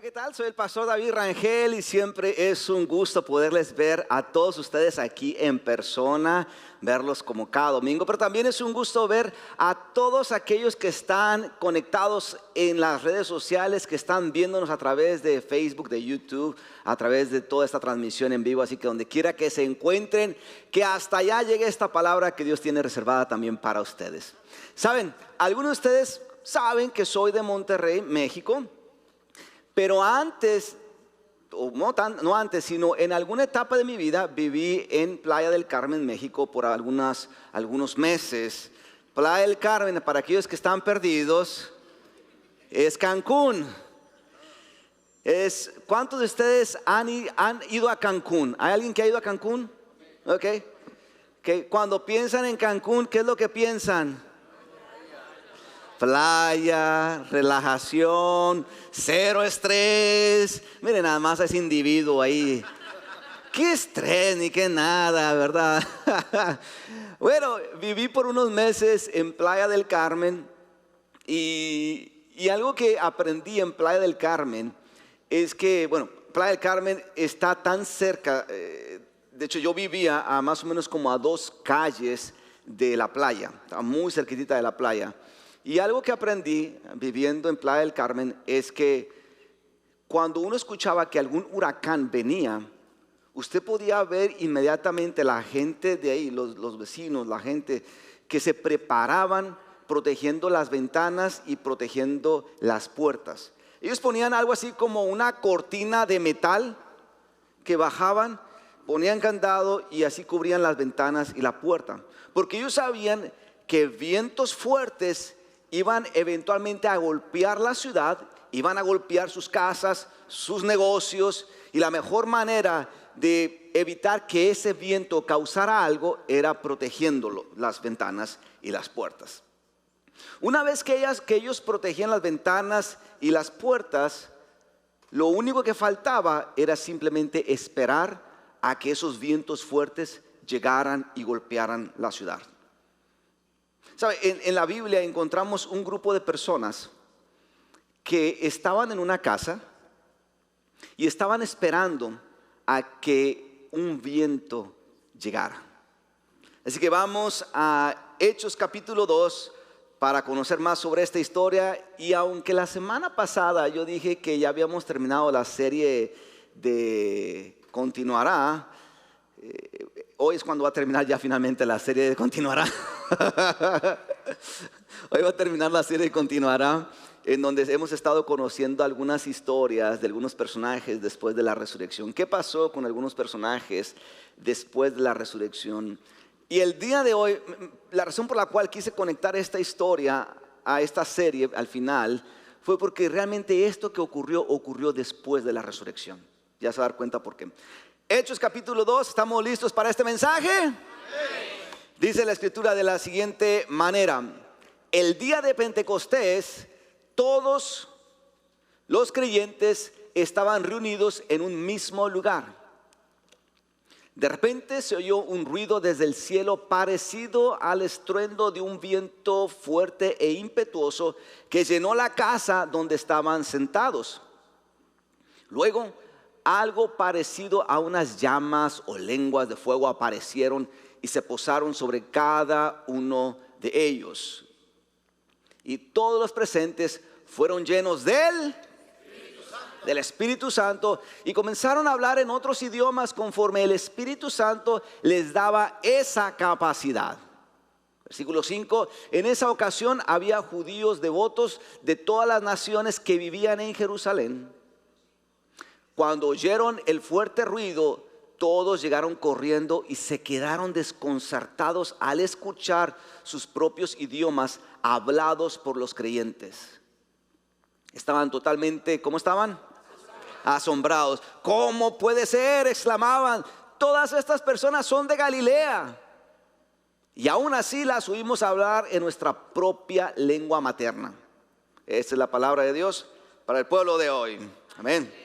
¿Qué tal? Soy el pastor David Rangel y siempre es un gusto poderles ver a todos ustedes aquí en persona, verlos como cada domingo, pero también es un gusto ver a todos aquellos que están conectados en las redes sociales, que están viéndonos a través de Facebook, de YouTube, a través de toda esta transmisión en vivo, así que donde quiera que se encuentren, que hasta allá llegue esta palabra que Dios tiene reservada también para ustedes. Saben, algunos de ustedes saben que soy de Monterrey, México. Pero antes, no antes, sino en alguna etapa de mi vida viví en Playa del Carmen, México, por algunos meses. Playa del Carmen, para aquellos que están perdidos, es Cancún. ¿Cuántos de ustedes han ido a Cancún? ¿Hay alguien que ha ido a Cancún? Ok. Que cuando piensan en Cancún, ¿qué es lo que piensan? Playa, relajación, cero estrés. Miren nada más a ese individuo ahí. Qué estrés ni qué nada, ¿verdad? Bueno, viví por unos meses en Playa del Carmen y algo que aprendí en Playa del Carmen es que, bueno, Playa del Carmen está tan cerca. De hecho, yo vivía a más o menos como a 2 calles de la playa, estaba muy cerquitita de la playa. Y algo que aprendí viviendo en Playa del Carmen es que cuando uno escuchaba que algún huracán venía, usted podía ver inmediatamente la gente de ahí, los vecinos, la gente que se preparaban protegiendo las ventanas y protegiendo las puertas. Ellos ponían algo así como una cortina de metal que bajaban, ponían candado y así cubrían las ventanas y la puerta. Porque ellos sabían que vientos fuertes iban eventualmente a golpear la ciudad, iban a golpear sus casas, sus negocios, y la mejor manera de evitar que ese viento causara algo era protegiéndolo, las ventanas y las puertas. Una vez que ellos protegían las ventanas y las puertas, lo único que faltaba era simplemente esperar a que esos vientos fuertes llegaran y golpearan la ciudad. ¿Sabe? En la Biblia encontramos un grupo de personas que estaban en una casa y estaban esperando a que un viento llegara. Así que vamos a Hechos capítulo 2 para conocer más sobre esta historia. Y aunque la semana pasada yo dije que ya habíamos terminado la serie de Continuará, hoy es cuando va a terminar ya finalmente la serie de Continuará. Hoy va a terminar la serie de Continuará, en donde hemos estado conociendo algunas historias de algunos personajes después de la resurrección. ¿Qué pasó con algunos personajes después de la resurrección? Y el día de hoy, la razón por la cual quise conectar esta historia a esta serie al final fue porque realmente esto que ocurrió después de la resurrección. Ya se va a dar cuenta por qué. Hechos capítulo 2, ¿estamos listos para este mensaje? Sí. Dice la escritura de la siguiente manera: el día de Pentecostés, todos los creyentes estaban reunidos en un mismo lugar. De repente se oyó un ruido desde el cielo parecido al estruendo de un viento fuerte e impetuoso que llenó la casa donde estaban sentados. Luego, algo parecido a unas llamas o lenguas de fuego aparecieron y se posaron sobre cada uno de ellos. Y todos los presentes fueron llenos del Espíritu Santo y comenzaron a hablar en otros idiomas conforme el Espíritu Santo les daba esa capacidad. Versículo 5: en esa ocasión había judíos devotos de todas las naciones que vivían en Jerusalén. Cuando oyeron el fuerte ruido, todos llegaron corriendo y se quedaron desconcertados al escuchar sus propios idiomas hablados por los creyentes. Estaban totalmente, ¿cómo estaban? Asombrados. ¿Cómo puede ser?, exclamaban. Todas estas personas son de Galilea y aún así las oímos hablar en nuestra propia lengua materna. Esta es la palabra de Dios para el pueblo de hoy. Amén.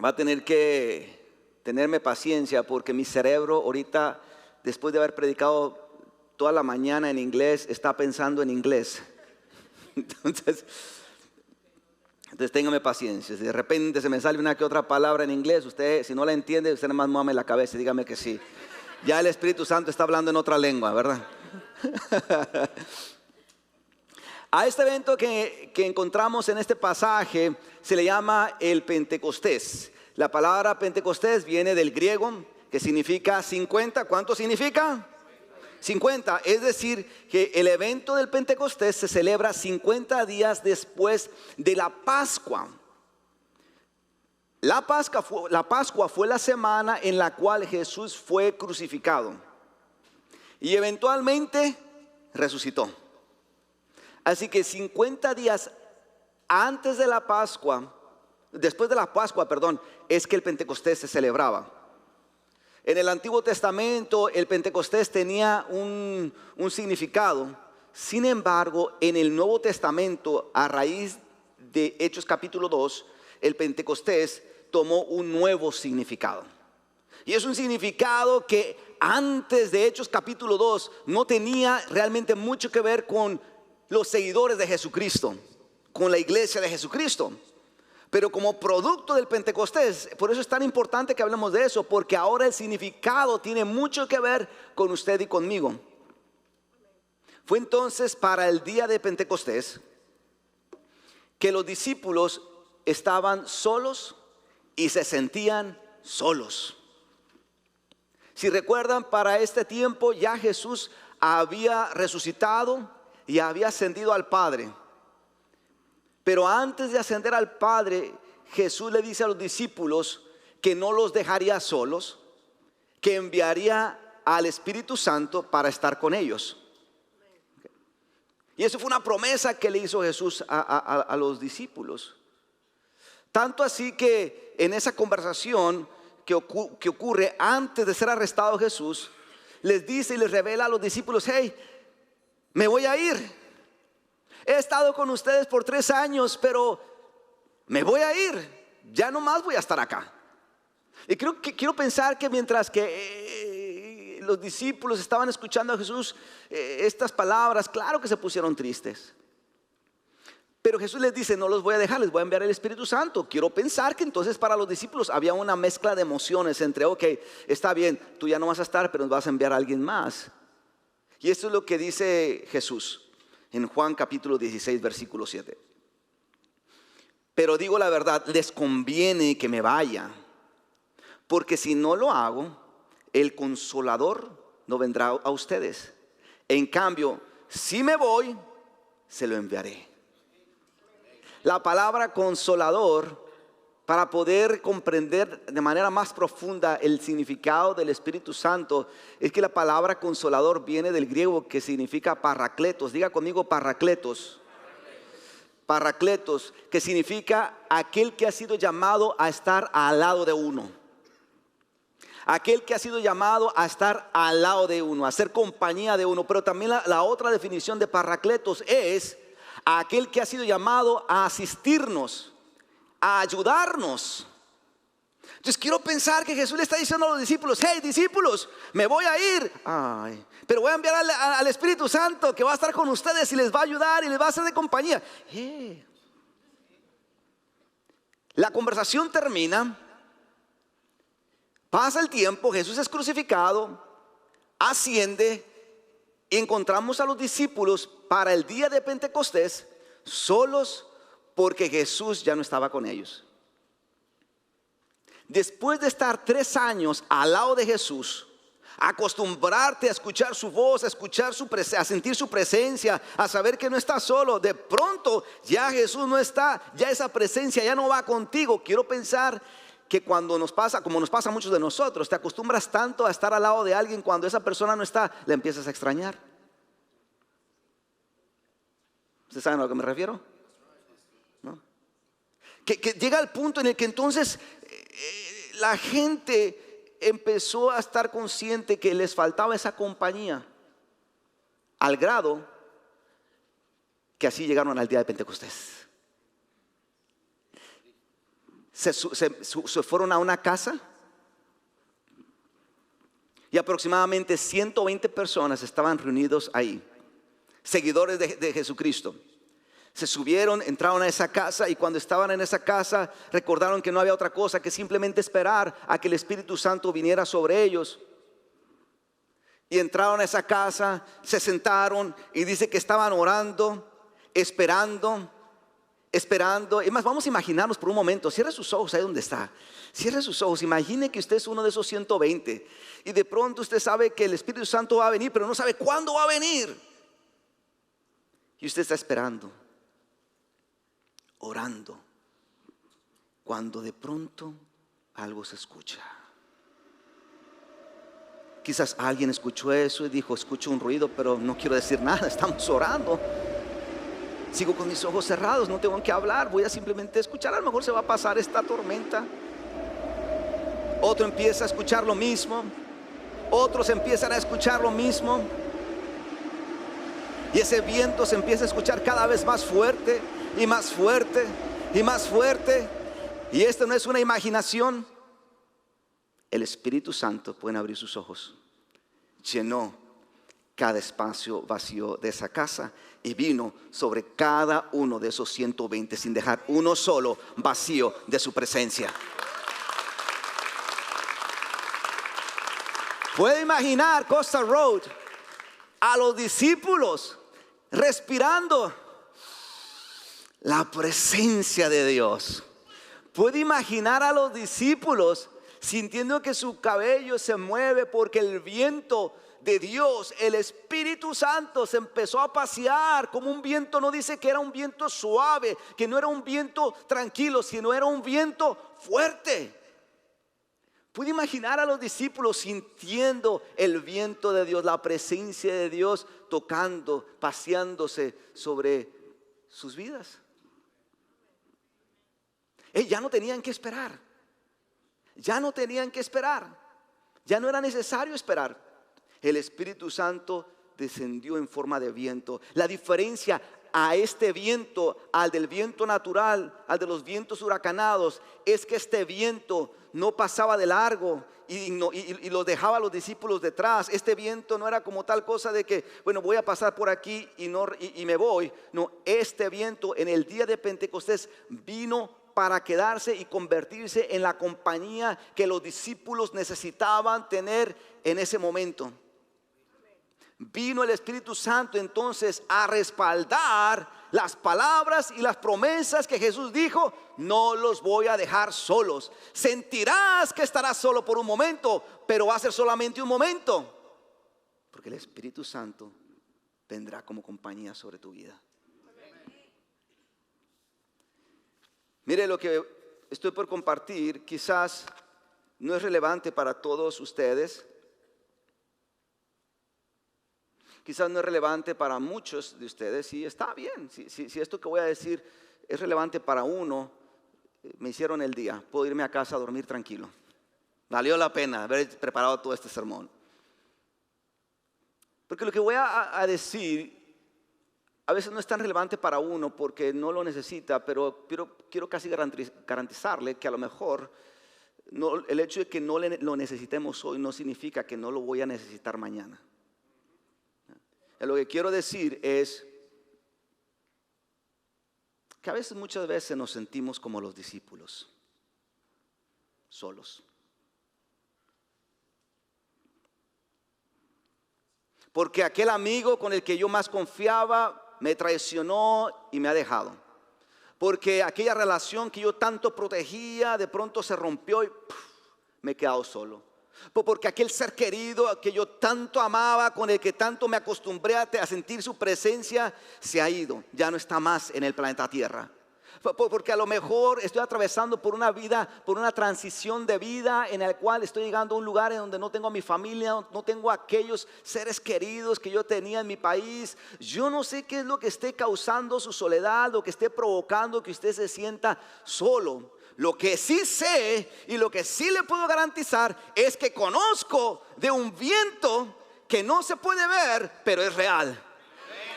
Va a tener que tenerme paciencia porque mi cerebro ahorita, después de haber predicado toda la mañana en inglés, está pensando en inglés. Entonces téngame paciencia. Si de repente se me sale una que otra palabra en inglés, usted, si no la entiende, usted nada más mueve la cabeza y dígame que sí. Ya el Espíritu Santo está hablando en otra lengua, ¿verdad? A este evento que encontramos en este pasaje se le llama el Pentecostés. La palabra Pentecostés viene del griego, que significa 50. ¿Cuánto significa? 50. Es decir, que el evento del Pentecostés se celebra 50 días después de la Pascua. La Pascua fue la semana en la cual Jesús fue crucificado y eventualmente resucitó. Así que 50 días antes de la Pascua, después de la Pascua, es que el Pentecostés se celebraba. En el Antiguo Testamento el Pentecostés tenía un significado. Sin embargo, en el Nuevo Testamento, a raíz de Hechos capítulo 2, el Pentecostés tomó un nuevo significado. Y es un significado que antes de Hechos capítulo 2 no tenía realmente mucho que ver con los seguidores de Jesucristo, con la iglesia de Jesucristo. Pero como producto del Pentecostés, por eso es tan importante que hablemos de eso, porque ahora el significado tiene mucho que ver con usted y conmigo. Fue entonces para el día de Pentecostés que los discípulos estaban solos y se sentían solos. Si recuerdan, para este tiempo ya Jesús había resucitado y había ascendido al Padre. Pero antes de ascender al Padre, Jesús le dice a los discípulos que no los dejaría solos, que enviaría al Espíritu Santo para estar con ellos. Y eso fue una promesa que le hizo Jesús a los discípulos. Tanto así que en esa conversación que ocurre antes de ser arrestado Jesús, les dice y les revela a los discípulos: hey, me voy a ir. He estado con ustedes por 3 años, pero me voy a ir. Ya no más voy a estar acá. Y quiero pensar que mientras que los discípulos estaban escuchando a Jesús estas palabras, claro que se pusieron tristes. Pero Jesús les dice: no los voy a dejar, les voy a enviar el Espíritu Santo. Quiero pensar que entonces para los discípulos había una mezcla de emociones entre: ok, está bien, tú ya no vas a estar, pero nos vas a enviar a alguien más. Y esto es lo que dice Jesús en Juan capítulo 16, versículo 7. Pero digo la verdad, les conviene que me vaya, porque si no lo hago, el Consolador no vendrá a ustedes. En cambio, si me voy, se lo enviaré. La palabra Consolador, para poder comprender de manera más profunda el significado del Espíritu Santo, es que la palabra Consolador viene del griego que significa paracletos. Diga conmigo: paracletos. Paracletos, que significa aquel que ha sido llamado a estar al lado de uno. Aquel que ha sido llamado a estar al lado de uno, a ser compañía de uno. Pero también la otra definición de paracletos es aquel que ha sido llamado a asistirnos, a ayudarnos. Entonces quiero pensar que Jesús le está diciendo a los discípulos: hey, discípulos, me voy a ir, pero voy a enviar al Espíritu Santo, que va a estar con ustedes y les va a ayudar y les va a hacer de compañía. La conversación termina, pasa el tiempo, Jesús es crucificado, asciende, y encontramos a los discípulos para el día de Pentecostés solos, porque Jesús ya no estaba con ellos. Después de estar 3 años al lado de Jesús, acostumbrarte a escuchar su voz, a sentir su presencia, a saber que no estás solo, de pronto ya Jesús no está, ya esa presencia ya no va contigo. Quiero pensar que cuando nos pasa, como nos pasa a muchos de nosotros, te acostumbras tanto a estar al lado de alguien, cuando esa persona no está, la empiezas a extrañar. ¿Ustedes saben a lo que me refiero? ¿No? Que llega el punto en el que entonces la gente empezó a estar consciente que les faltaba esa compañía, al grado que así llegaron al día de Pentecostés. Se fueron a una casa y aproximadamente 120 personas estaban reunidos ahí, seguidores de Jesucristo. Se subieron, entraron a esa casa y cuando estaban en esa casa recordaron que no había otra cosa que simplemente esperar a que el Espíritu Santo viniera sobre ellos. Y entraron a esa casa, se sentaron y dice que estaban orando, esperando. Es más, vamos a imaginarnos por un momento. Cierre sus ojos ahí donde está. Cierre sus ojos. Imagine que usted es uno de esos 120 y de pronto usted sabe que el Espíritu Santo va a venir, pero no sabe cuándo va a venir. Y usted está esperando, orando, cuando de pronto algo se escucha. Quizás alguien escuchó eso y dijo: escucho un ruido, pero no quiero decir nada, estamos orando. Sigo con mis ojos cerrados, no tengo que hablar, voy a simplemente escuchar, a lo mejor se va a pasar esta tormenta. Otro empieza a escuchar lo mismo, otros empiezan a escuchar lo mismo. Y ese viento se empieza a escuchar cada vez más fuerte y más fuerte y más fuerte. Y esto no es una imaginación. El Espíritu Santo, pueden abrir sus ojos, llenó cada espacio vacío de esa casa y vino sobre cada uno de esos 120 sin dejar uno solo vacío de su presencia. Puede imaginar Costa Road a los discípulos respirando la presencia de Dios. Puede imaginar a los discípulos sintiendo que su cabello se mueve porque el viento de Dios, el Espíritu Santo, se empezó a pasear como un viento. No dice que era un viento suave, que no era un viento tranquilo, sino era un viento fuerte. Pude imaginar a los discípulos sintiendo el viento de Dios, la presencia de Dios tocando, paseándose sobre sus vidas. Ya no tenían que esperar. Ya no tenían que esperar. Ya no era necesario esperar. El Espíritu Santo descendió en forma de viento. La diferencia a este viento, al del viento natural, al de los vientos huracanados, es que este viento no pasaba de largo y los dejaba a los discípulos detrás. Este viento no era como tal cosa de que, bueno, voy a pasar por aquí y me voy. No, este viento en el día de Pentecostés vino para quedarse y convertirse en la compañía que los discípulos necesitaban tener en ese momento. Vino el Espíritu Santo entonces a respaldar las palabras y las promesas que Jesús dijo: no los voy a dejar solos. Sentirás que estarás solo por un momento, pero va a ser solamente un momento, porque el Espíritu Santo vendrá como compañía sobre tu vida. Mire, lo que estoy por compartir quizás no es relevante para todos ustedes. Quizás no es relevante para muchos de ustedes. Y está bien, si esto que voy a decir es relevante para uno, me hicieron el día. Puedo irme a casa a dormir tranquilo. Valió la pena haber preparado todo este sermón. Porque lo que voy a decir a veces no es tan relevante para uno porque no lo necesita, pero quiero casi garantizarle que a lo mejor el hecho de que no lo necesitemos hoy no significa que no lo voy a necesitar mañana. Lo que quiero decir es que a veces, muchas veces nos sentimos como los discípulos, solos. Porque aquel amigo con el que yo más confiaba me traicionó y me ha dejado. Porque aquella relación que yo tanto protegía de pronto se rompió y me he quedado solo. Porque aquel ser querido que yo tanto amaba, con el que tanto me acostumbré a sentir su presencia, se ha ido, ya no está más en el planeta Tierra. Porque a lo mejor estoy atravesando por una vida, por una transición de vida en la cual estoy llegando a un lugar en donde no tengo a mi familia, no tengo a aquellos seres queridos que yo tenía en mi país. Yo no sé qué es lo que esté causando su soledad, lo que esté provocando que usted se sienta solo. Lo que sí sé y lo que sí le puedo garantizar es que conozco de un viento que no se puede ver, pero es real.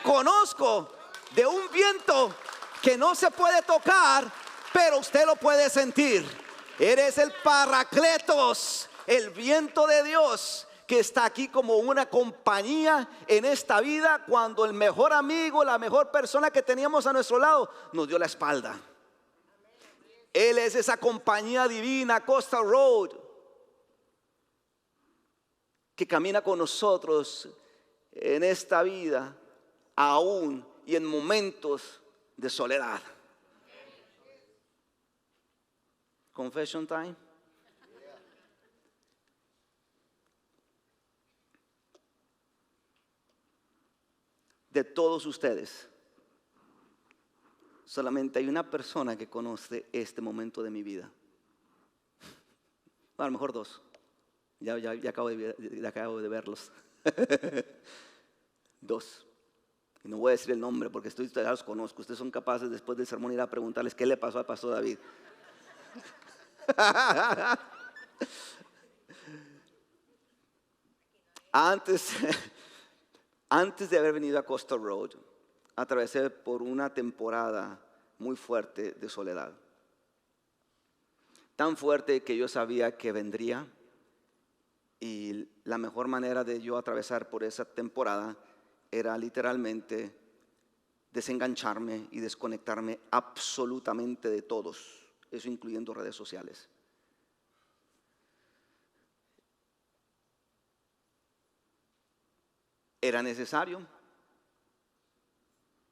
Conozco de un viento que no se puede tocar, pero usted lo puede sentir. Eres el Paracletos, el viento de Dios que está aquí como una compañía en esta vida cuando el mejor amigo, la mejor persona que teníamos a nuestro lado nos dio la espalda. Él es esa compañía divina, Costa Road, que camina con nosotros en esta vida, aún y en momentos de soledad. Confession time. De todos ustedes, solamente hay una persona que conoce este momento de mi vida. A lo mejor dos. Ya acabo de verlos. Dos. Y no voy a decir el nombre porque ya los conozco. Ustedes son capaces después del sermón ir a preguntarles qué le pasó al pastor David. Antes de haber venido a Costa Road, atravesé por una temporada muy fuerte de soledad. Tan fuerte que yo sabía que vendría, y la mejor manera de yo atravesar por esa temporada era literalmente desengancharme y desconectarme absolutamente de todos, eso incluyendo redes sociales. Era necesario.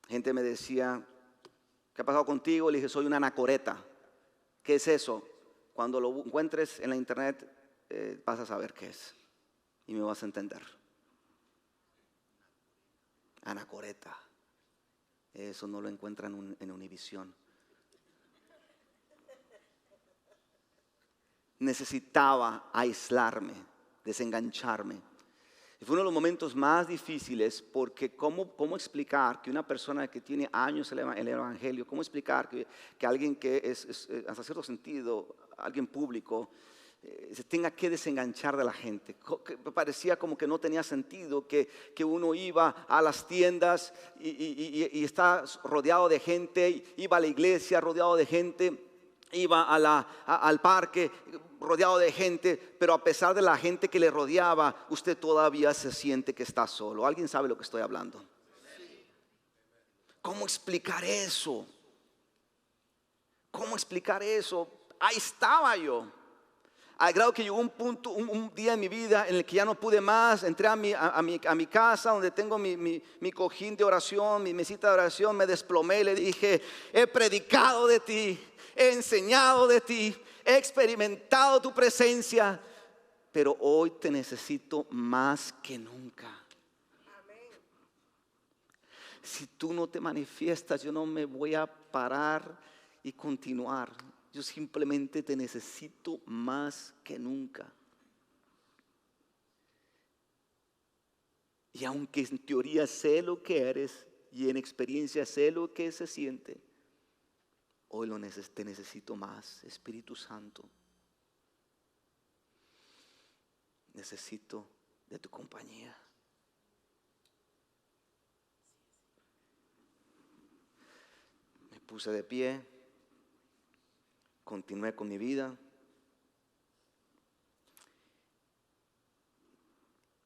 Gente me decía, ¿qué ha pasado contigo? Le dije, soy una anacoreta. ¿Qué es eso? Cuando lo encuentres en la internet vas a saber qué es y me vas a entender. Anacoreta. Eso no lo encuentran en Univisión. Necesitaba aislarme, desengancharme. Y fue uno de los momentos más difíciles porque ¿cómo explicar que una persona que tiene años en el Evangelio, cómo explicar que alguien que es hasta cierto sentido, alguien público, se tenga que desenganchar de la gente? Que parecía como que no tenía sentido que uno iba a las tiendas y está rodeado de gente, iba a la iglesia rodeado de gente, iba al parque rodeado de gente, pero a pesar de la gente que le rodeaba, usted todavía se siente que está solo. ¿Alguien sabe lo que estoy hablando? ¿Cómo explicar eso? ¿Cómo explicar eso? Ahí estaba yo. Al grado que llegó un punto, un día en mi vida en el que ya no pude más. Entré a mi casa donde tengo mi cojín de oración, mi mesita de oración. Me desplomé y le dije, he predicado de ti, he enseñado de ti, he experimentado tu presencia, pero hoy te necesito más que nunca. Si tú no te manifiestas, yo no me voy a parar y continuar. Yo simplemente te necesito más que nunca. Y aunque en teoría sé lo que eres y en experiencia sé lo que se siente, hoy te necesito más, Espíritu Santo. Necesito de tu compañía. Me puse de pie, continué con mi vida.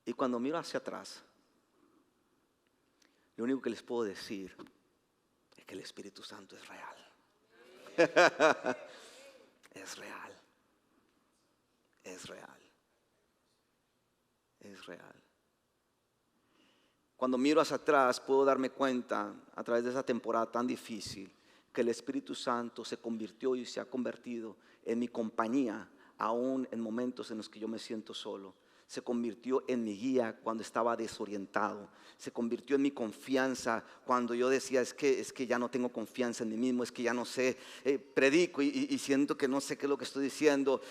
Y cuando miro hacia atrás, lo único que les puedo decir es que el Espíritu Santo es real. Es real. Es real. Es real. Cuando miro hacia atrás puedo darme cuenta a través de esa temporada tan difícil que el Espíritu Santo se convirtió y se ha convertido en mi compañía aún en momentos en los que yo me siento solo. Se convirtió en mi guía cuando estaba desorientado. Se convirtió en mi confianza cuando yo decía es que ya no tengo confianza en mí mismo, es que ya no sé, predico y siento que no sé qué es lo que estoy diciendo,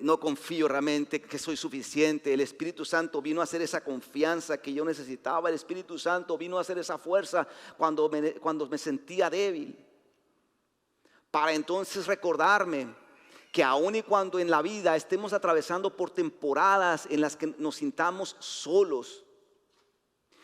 no confío realmente que soy suficiente. El Espíritu Santo vino a hacer esa confianza que yo necesitaba. El Espíritu Santo vino a hacer esa fuerza cuando me sentía débil, para entonces recordarme que aun y cuando en la vida estemos atravesando por temporadas en las que nos sintamos solos,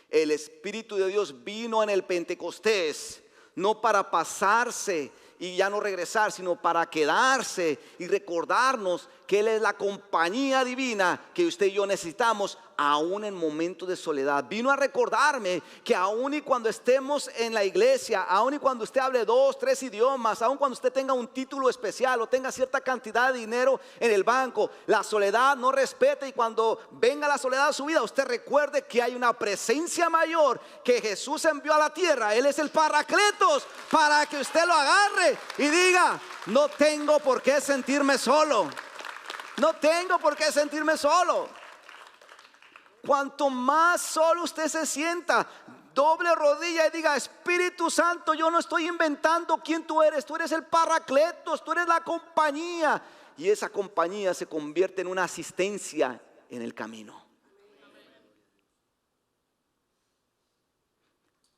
el Espíritu de Dios vino en el Pentecostés, no para pasarse y ya no regresar, sino para quedarse y recordarnos que Él es la compañía divina que usted y yo necesitamos aún en momentos de soledad. Vino a recordarme que aún y cuando estemos en la iglesia, aún y cuando usted hable 2, 3 idiomas, aún cuando usted tenga un título especial o tenga cierta cantidad de dinero en el banco, la soledad no respeta, y cuando venga la soledad a su vida, usted recuerde que hay una presencia mayor que Jesús envió a la tierra. Él es el Paracletos, para que usted lo agarre y diga: no tengo por qué sentirme solo. No tengo por qué sentirme solo. Cuanto más solo usted se sienta, doble rodilla y diga: Espíritu Santo, yo no estoy inventando quién tú eres el Paracletos, tú eres la compañía. Y esa compañía se convierte en una asistencia en el camino.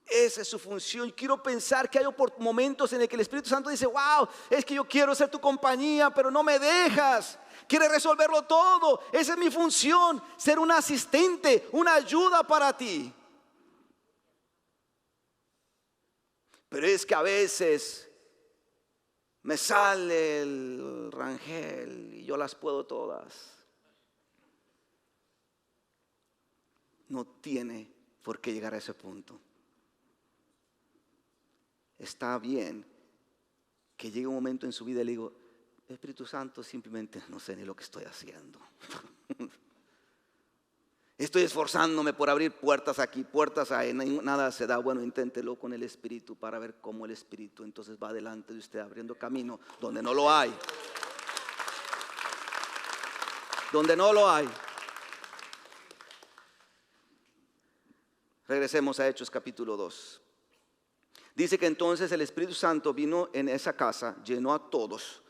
Esa es su función. Quiero pensar que hay momentos en el que el Espíritu Santo dice: wow, es que yo quiero ser tu compañía, pero no me dejas. Quieres resolverlo todo. Esa es mi función, ser un asistente, una ayuda para ti. Pero es que a veces me sale el Rangel y yo las puedo todas. No tiene por qué llegar a ese punto. Está bien que llegue un momento en su vida y le digo: Espíritu Santo, simplemente no sé ni lo que estoy haciendo. Estoy esforzándome por abrir puertas aquí, puertas ahí, nada se da. Bueno, inténtelo con el Espíritu para ver cómo el Espíritu entonces va delante de usted abriendo camino donde no lo hay. Donde no lo hay. Regresemos a Hechos capítulo 2. Dice que entonces el Espíritu Santo vino en esa casa, llenó a todos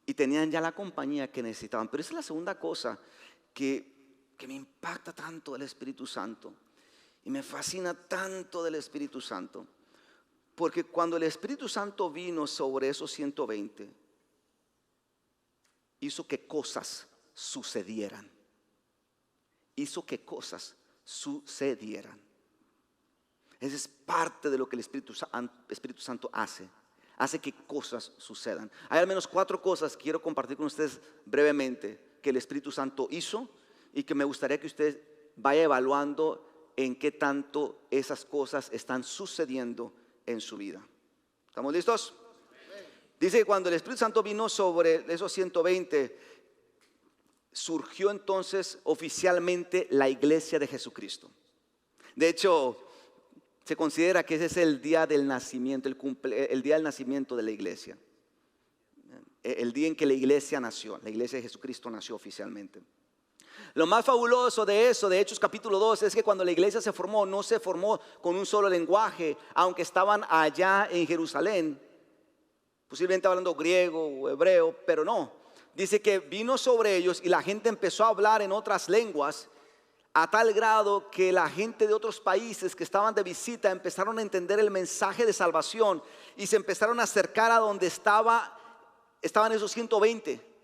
y tenían ya la compañía que necesitaban. Pero esa es la segunda cosa que me impacta tanto del Espíritu Santo y me fascina tanto del Espíritu Santo. Porque cuando el Espíritu Santo vino sobre esos 120, hizo que cosas sucedieran. Hizo que cosas sucedieran. Esa es parte de lo que el Espíritu Santo hace. Hace que cosas sucedan. Hay al menos 4 cosas que quiero compartir con ustedes brevemente que el Espíritu Santo hizo y que me gustaría que usted vaya evaluando en qué tanto esas cosas están sucediendo en su vida. ¿Estamos listos? Dice que cuando el Espíritu Santo vino sobre esos 120, surgió entonces oficialmente la iglesia de Jesucristo. De hecho, se considera que ese es el día del nacimiento, el día del nacimiento de la iglesia. El día en que la iglesia nació, la iglesia de Jesucristo nació oficialmente. Lo más fabuloso de eso, de Hechos capítulo 2, es que cuando la iglesia se formó, no se formó con un solo lenguaje, aunque estaban allá en Jerusalén, posiblemente hablando griego o hebreo, pero no. Dice que vino sobre ellos y la gente empezó a hablar en otras lenguas, a tal grado que la gente de otros países que estaban de visita empezaron a entender el mensaje de salvación y se empezaron a acercar a donde estaban esos 120.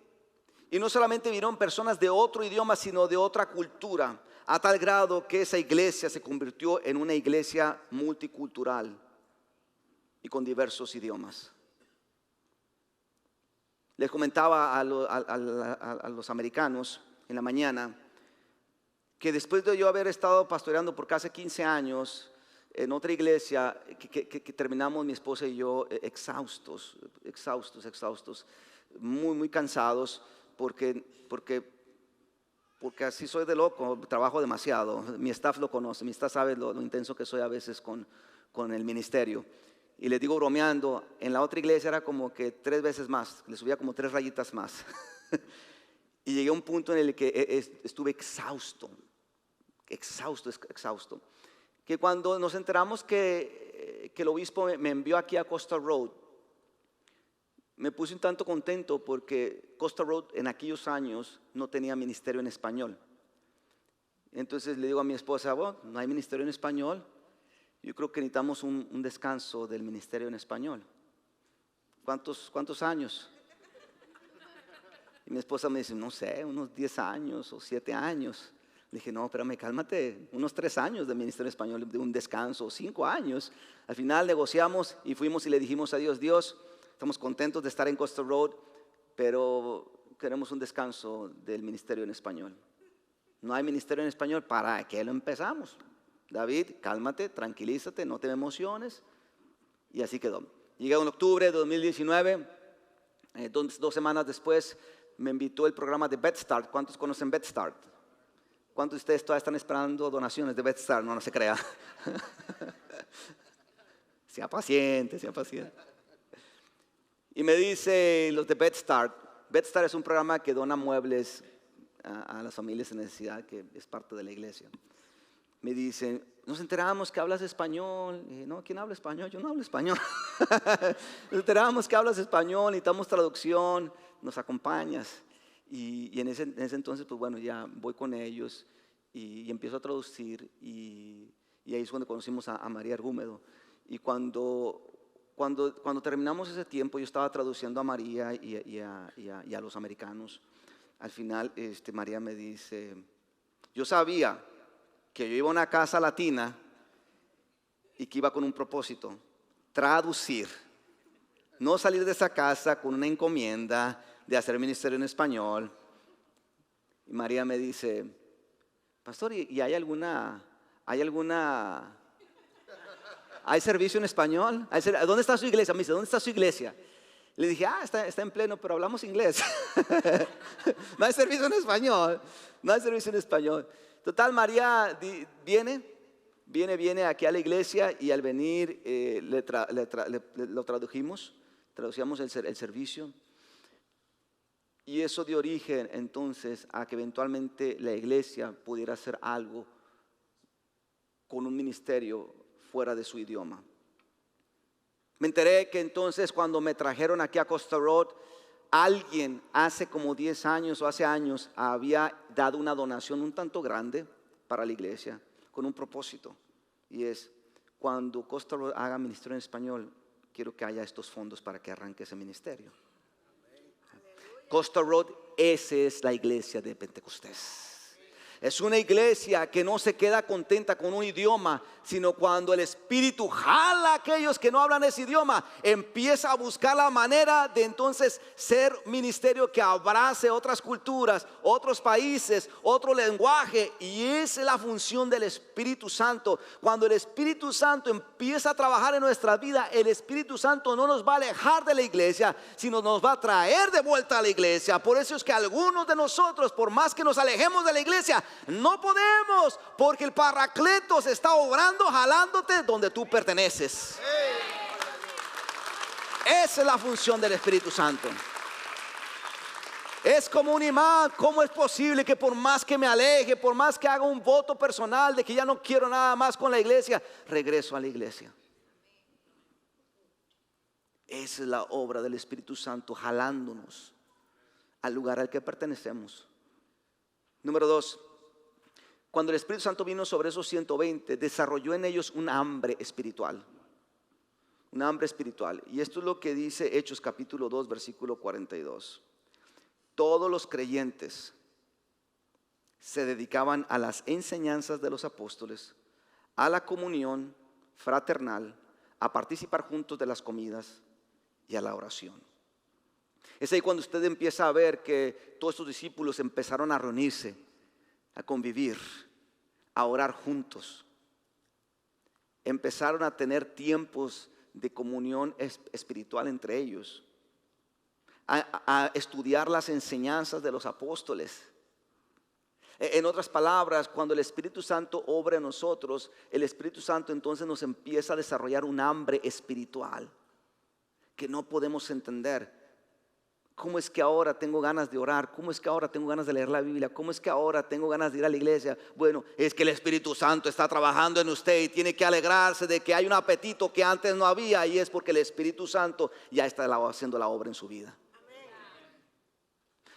Y no solamente vinieron personas de otro idioma, sino de otra cultura, a tal grado que esa iglesia se convirtió en una iglesia multicultural y con diversos idiomas. Les comentaba a los americanos en la mañana que después de yo haber estado pastoreando por casi 15 años en otra iglesia, que terminamos mi esposa y yo exhaustos, muy cansados, porque así soy de loco, trabajo demasiado. Mi staff lo conoce, mi staff sabe lo intenso que soy a veces con el ministerio. Y les digo bromeando, en la otra iglesia era como que 3 veces más, le subía como 3 rayitas más. Y llegué a un punto en el que estuve exhausto, que cuando nos enteramos que el obispo me envió aquí a Costa Road, me puse un tanto contento porque Costa Road en aquellos años no tenía ministerio en español. Entonces le digo a mi esposa: bueno, no hay ministerio en español, yo creo que necesitamos un descanso del ministerio en español. ¿Cuántos años? Y mi esposa me dice: no sé, unos 10 años o 7 años. Le dije: no, espérame, cálmate, unos 3 años de ministerio en español, de un descanso, 5 años. Al final negociamos y fuimos y le dijimos a Dios: Dios, estamos contentos de estar en Costa Road, pero queremos un descanso del ministerio en español. No hay ministerio en español, ¿para qué lo empezamos? David, cálmate, tranquilízate, no te emociones. Y así quedó. Llegué en octubre de 2019, 2 semanas después me invitó el programa de BetStart. ¿Cuántos conocen BetStart? ¿Cuántos de ustedes todavía están esperando donaciones de BetStart? No se crea. Sea paciente, sea paciente. Y me dice los de BetStart. BetStart es un programa que dona muebles a las familias en necesidad, que es parte de la iglesia. Me dicen, nos enteramos que hablas español. Y, no, ¿quién habla español? Yo no hablo español. Nos enteramos que hablas español, necesitamos traducción, nos acompañas. Y en ese entonces, pues bueno, ya voy con ellos y empiezo a traducir. Y ahí es cuando conocimos a María Argúmedo. Y cuando terminamos ese tiempo, yo estaba traduciendo a María y a los americanos. Al final, María me dice, yo sabía que yo iba a una casa latina y que iba con un propósito, traducir, no salir de esa casa con una encomienda de hacer ministerio en español. Y María me dice, pastor, ¿y hay servicio en español? ¿Dónde está su iglesia? Me dice, ¿dónde está su iglesia? Le dije, está en pleno, pero hablamos inglés. No hay servicio en español. No hay servicio en español. Total, María viene aquí a la iglesia y al venir lo traducimos, traducíamos el servicio. Y eso dio origen entonces a que eventualmente la iglesia pudiera hacer algo con un ministerio fuera de su idioma. Me enteré que entonces cuando me trajeron aquí a Costa Road, alguien hace como 10 años o hace años había dado una donación un tanto grande para la iglesia con un propósito. Y es, cuando Costa Road haga ministerio en español, quiero que haya estos fondos para que arranque ese ministerio. Costa Road, esa es la iglesia de Pentecostés. Es una iglesia que no se queda contenta con un idioma, sino cuando el Espíritu jala a aquellos que no hablan ese idioma, empieza a buscar la manera de entonces ser ministerio que abrace otras culturas, otros países, otro lenguaje. Y esa es la función del Espíritu Santo. Cuando el Espíritu Santo empieza a trabajar en nuestra vida, el Espíritu Santo no nos va a alejar de la iglesia, sino nos va a traer de vuelta a la iglesia. Por eso es que algunos de nosotros, por más que nos alejemos de la iglesia, no podemos, porque el Paracletos está obrando, jalándote donde tú perteneces. Esa es la función del Espíritu Santo. Es como un imán. ¿Cómo es posible que por más que me aleje, por más que haga un voto personal de que ya no quiero nada más con la iglesia, regreso a la iglesia? Esa es la obra del Espíritu Santo, jalándonos al lugar al que pertenecemos. Número 2. Cuando el Espíritu Santo vino sobre esos 120, desarrolló en ellos un hambre espiritual. Un hambre espiritual. Y esto es lo que dice Hechos capítulo 2, versículo 42. Todos los creyentes se dedicaban a las enseñanzas de los apóstoles, a la comunión fraternal, a participar juntos de las comidas y a la oración. Es ahí cuando usted empieza a ver que todos estos discípulos empezaron a reunirse, a convivir, a orar juntos. Empezaron a tener tiempos de comunión espiritual entre ellos, a estudiar las enseñanzas de los apóstoles. En otras palabras, cuando el Espíritu Santo obra en nosotros, el Espíritu Santo entonces nos empieza a desarrollar un hambre espiritual que no podemos entender. ¿Cómo es que ahora tengo ganas de orar? ¿Cómo es que ahora tengo ganas de leer la Biblia? ¿Cómo es que ahora tengo ganas de ir a la iglesia? Bueno, es que el Espíritu Santo está trabajando en usted y tiene que alegrarse de que hay un apetito que antes no había, y es porque el Espíritu Santo ya está haciendo la obra en su vida.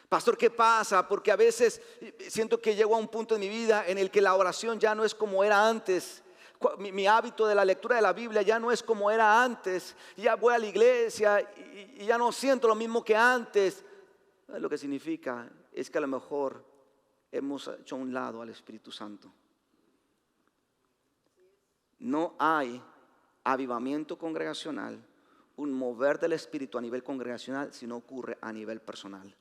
Pastor, ¿qué pasa? Porque a veces siento que llego a un punto en mi vida en el que la oración ya no es como era antes. Mi hábito de la lectura de la Biblia ya no es como era antes. Ya voy a la iglesia y ya no siento lo mismo que antes. Lo que significa es que a lo mejor hemos hecho a un lado al Espíritu Santo. No hay avivamiento congregacional, un mover del Espíritu a nivel congregacional, si no ocurre a nivel personal.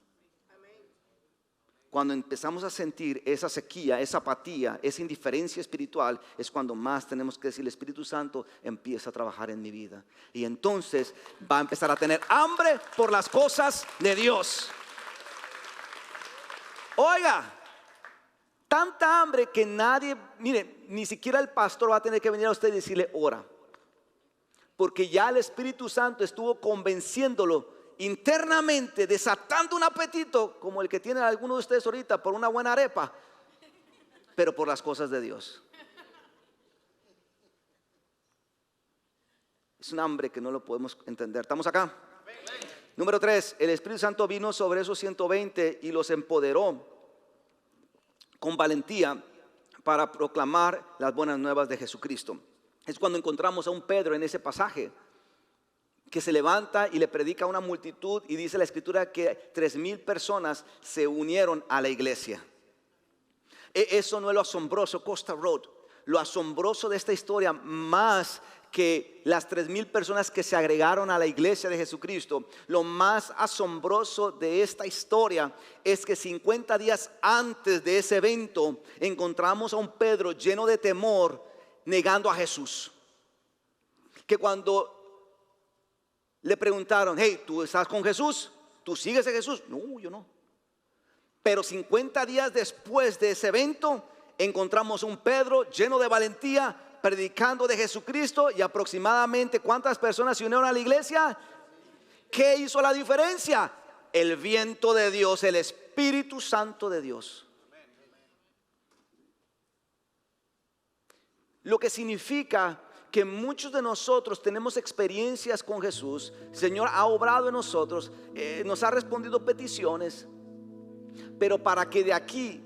Cuando empezamos a sentir esa sequía, esa apatía, esa indiferencia espiritual, es cuando más tenemos que decir: el Espíritu Santo empieza a trabajar en mi vida. Y entonces va a empezar a tener hambre por las cosas de Dios. Oiga, tanta hambre que nadie, mire, ni siquiera el pastor va a tener que venir a usted y decirle: ora. Porque ya el Espíritu Santo estuvo convenciéndolo internamente, desatando un apetito como el que tienen algunos de ustedes ahorita por una buena arepa, pero por las cosas de Dios. Es un hambre que no lo podemos entender. ¿Estamos acá? Número 3, el Espíritu Santo vino sobre esos 120 y los empoderó con valentía para proclamar las buenas nuevas de Jesucristo. Es cuando encontramos a un Pedro en ese pasaje, que se levanta y le predica a una multitud, y dice la escritura que 3,000 personas se unieron a la iglesia. Eso no es lo asombroso, Costa Road. Lo asombroso de esta historia, más que las 3,000 personas que se agregaron a la iglesia de Jesucristo, lo más asombroso de esta historia es que 50 días antes de ese evento encontramos a un Pedro lleno de temor, negando a Jesús. Que cuando le preguntaron: hey, ¿tú estás con Jesús? ¿Tú sigues a Jesús? No, yo no. Pero 50 días después de ese evento encontramos un Pedro lleno de valentía, predicando de Jesucristo. Y aproximadamente, ¿cuántas personas se unieron a la iglesia? ¿Qué hizo la diferencia? El viento de Dios, el Espíritu Santo de Dios. Lo que significa que muchos de nosotros tenemos experiencias con Jesús. El Señor ha obrado en nosotros, nos ha respondido peticiones, pero para que de aquí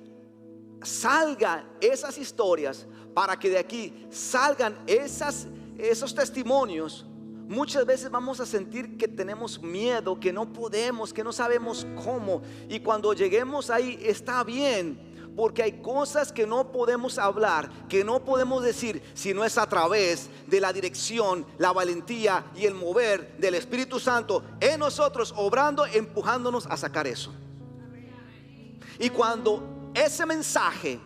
salgan esas historias, para que de aquí salgan esos testimonios, muchas veces vamos a sentir que tenemos miedo, que no podemos, que no sabemos cómo. Y cuando lleguemos ahí está bien, porque hay cosas que no podemos hablar, que no podemos decir, si no es a través de la dirección, la valentía y el mover del Espíritu Santo en nosotros, obrando, empujándonos a sacar eso. Y cuando ese mensaje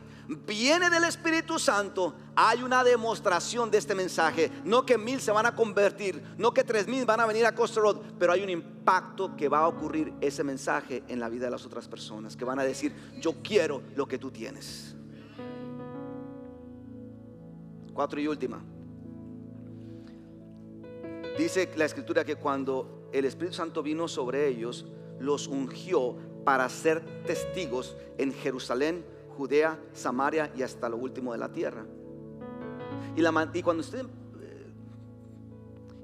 viene del Espíritu Santo, hay una demostración de este mensaje. No que 1,000 se van a convertir, no que 3,000 van a venir a Costa Road, pero hay un impacto que va a ocurrir ese mensaje en la vida de las otras personas, que van a decir: yo quiero lo que tú tienes. 4 y última. Dice la escritura que cuando el Espíritu Santo vino sobre ellos, los ungió para ser testigos en Jerusalén, Judea, Samaria y hasta lo último de la tierra. Y cuando usted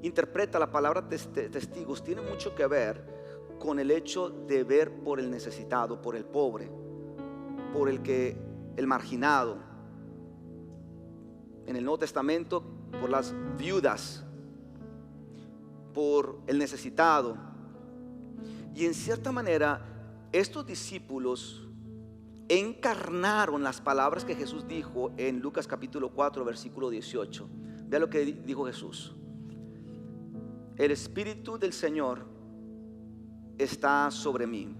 interpreta la palabra testigos, tiene mucho que ver con el hecho de ver por el necesitado, por el pobre, por el marginado. En el Nuevo Testamento, por las viudas, por el necesitado. Y en cierta manera, estos discípulos encarnaron las palabras que Jesús dijo en Lucas capítulo 4 versículo 18. Vea lo que dijo Jesús: el Espíritu del Señor está sobre mí,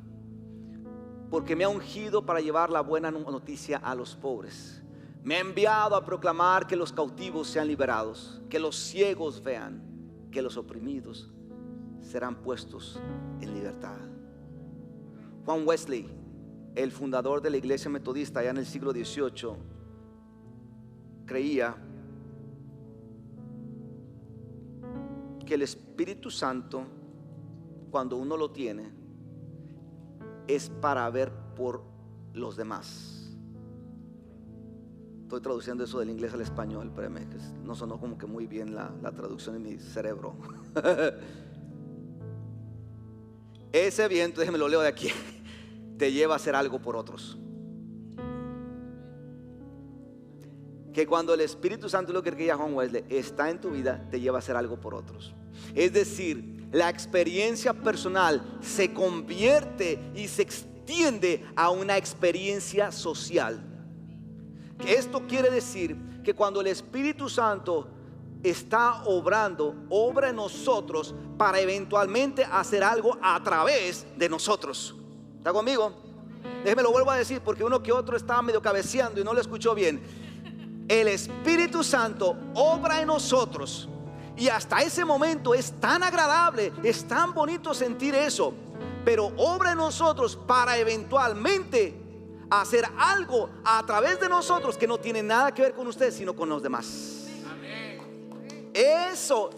porque me ha ungido para llevar la buena noticia a los pobres. Me ha enviado a proclamar que los cautivos sean liberados, que los ciegos vean, que los oprimidos serán puestos en libertad. Juan Wesley, el fundador de la iglesia metodista allá en el siglo XVIII, creía que el Espíritu Santo, cuando uno lo tiene, es para ver por los demás. Estoy traduciendo eso del inglés al español, espérame, que no sonó como que muy bien la traducción en mi cerebro. Ese viento, déjeme lo leo de aquí, te lleva a hacer algo por otros. Que cuando el Espíritu Santo, lo que quería Juan Wesley, está en tu vida, te lleva a hacer algo por otros. Es decir, la experiencia personal se convierte y se extiende a una experiencia social. Que esto quiere decir que cuando el Espíritu Santo está obrando, obra en nosotros para eventualmente hacer algo a través de nosotros. ¿Está conmigo? Déjeme lo vuelvo a decir porque uno que otro estaba medio cabeceando y no lo escuchó bien. El Espíritu Santo obra en nosotros y hasta ese momento es tan agradable, es tan bonito sentir eso, pero obra en nosotros para eventualmente hacer algo a través de nosotros que no tiene nada que ver con ustedes sino con los demás. Eso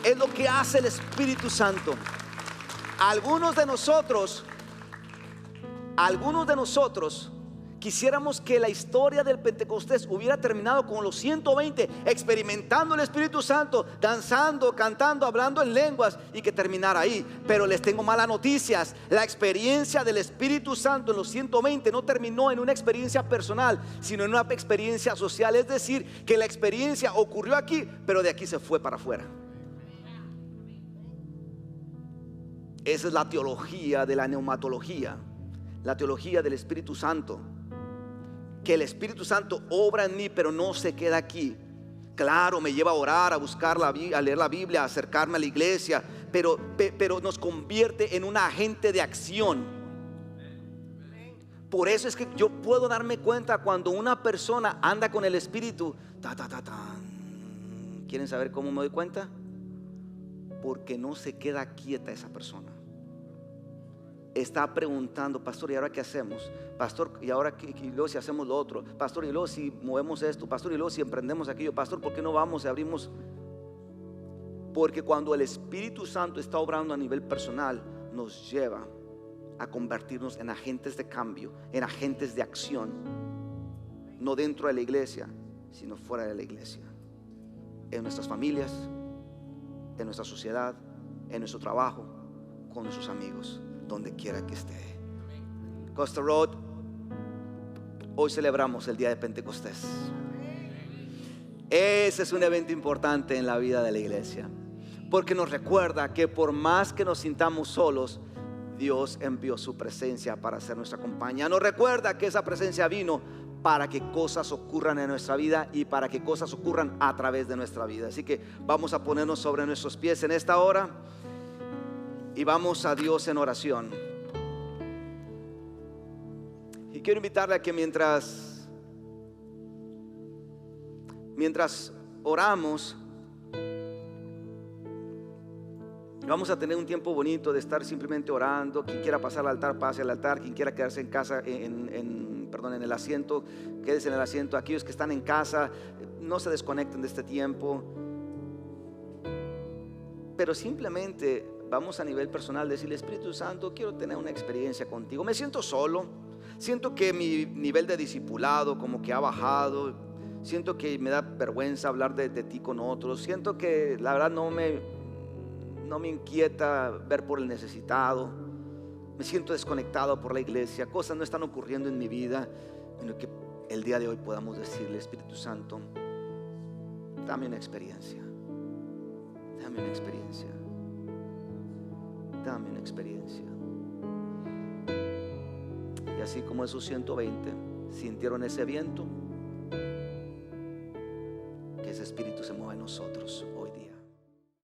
es lo que hace el Espíritu Santo. Algunos de nosotros quisiéramos que la historia del Pentecostés hubiera terminado con los 120 experimentando el Espíritu Santo, danzando, cantando, hablando en lenguas, y que terminara ahí. Pero les tengo malas noticias. La experiencia del Espíritu Santo en los 120 no terminó en una experiencia personal, sino en una experiencia social. Es decir, que la experiencia ocurrió aquí, pero de aquí se fue para afuera. Esa es la teología de la neumatología, la teología del Espíritu Santo. Que el Espíritu Santo obra en mí, pero no se queda aquí. Claro, me lleva a orar, a buscar a leer la Biblia, a acercarme a la iglesia, pero nos convierte en un agente de acción. Por eso es que yo puedo darme cuenta cuando una persona anda con el Espíritu. ¿Quieren saber cómo me doy cuenta? Porque no se queda quieta esa persona. Está preguntando: pastor, ¿y ahora qué hacemos? Pastor, ¿y ahora qué? Y luego si hacemos lo otro. Pastor, ¿y luego si movemos esto? Pastor, ¿y luego si emprendemos aquello? Pastor, ¿por qué no vamos y abrimos? Porque cuando el Espíritu Santo está obrando a nivel personal, nos lleva a convertirnos en agentes de cambio, en agentes de acción. No dentro de la iglesia, sino fuera de la iglesia. En nuestras familias, en nuestra sociedad, en nuestro trabajo, con nuestros amigos, donde quiera que esté. Costa Road, hoy celebramos el día de Pentecostés. Ese es un evento importante en la vida de la iglesia, porque nos recuerda que por más que nos sintamos solos, Dios envió su presencia para ser nuestra compañía. Nos recuerda que esa presencia vino para que cosas ocurran en nuestra vida y para que cosas ocurran a través de nuestra vida. Así que vamos a ponernos sobre nuestros pies en esta hora y vamos a Dios en oración. Y quiero invitarle a que mientras oramos, vamos a tener un tiempo bonito de estar simplemente orando. Quien quiera pasar al altar, pase al altar. Quien quiera quedarse en casa, en el asiento, quédese en el asiento. Aquellos que están en casa, no se desconecten de este tiempo, pero simplemente vamos a nivel personal decirle: Espíritu Santo, quiero tener una experiencia contigo. Me siento solo, siento que mi nivel de discipulado como que ha bajado, siento que me da vergüenza hablar de ti con otros, siento que la verdad no me inquieta ver por el necesitado, me siento desconectado por la iglesia, cosas no están ocurriendo en mi vida. Sino que el día de hoy podamos decirle: Espíritu Santo, dame una experiencia, dame una experiencia, dame una experiencia. Y así como esos 120 sintieron ese viento,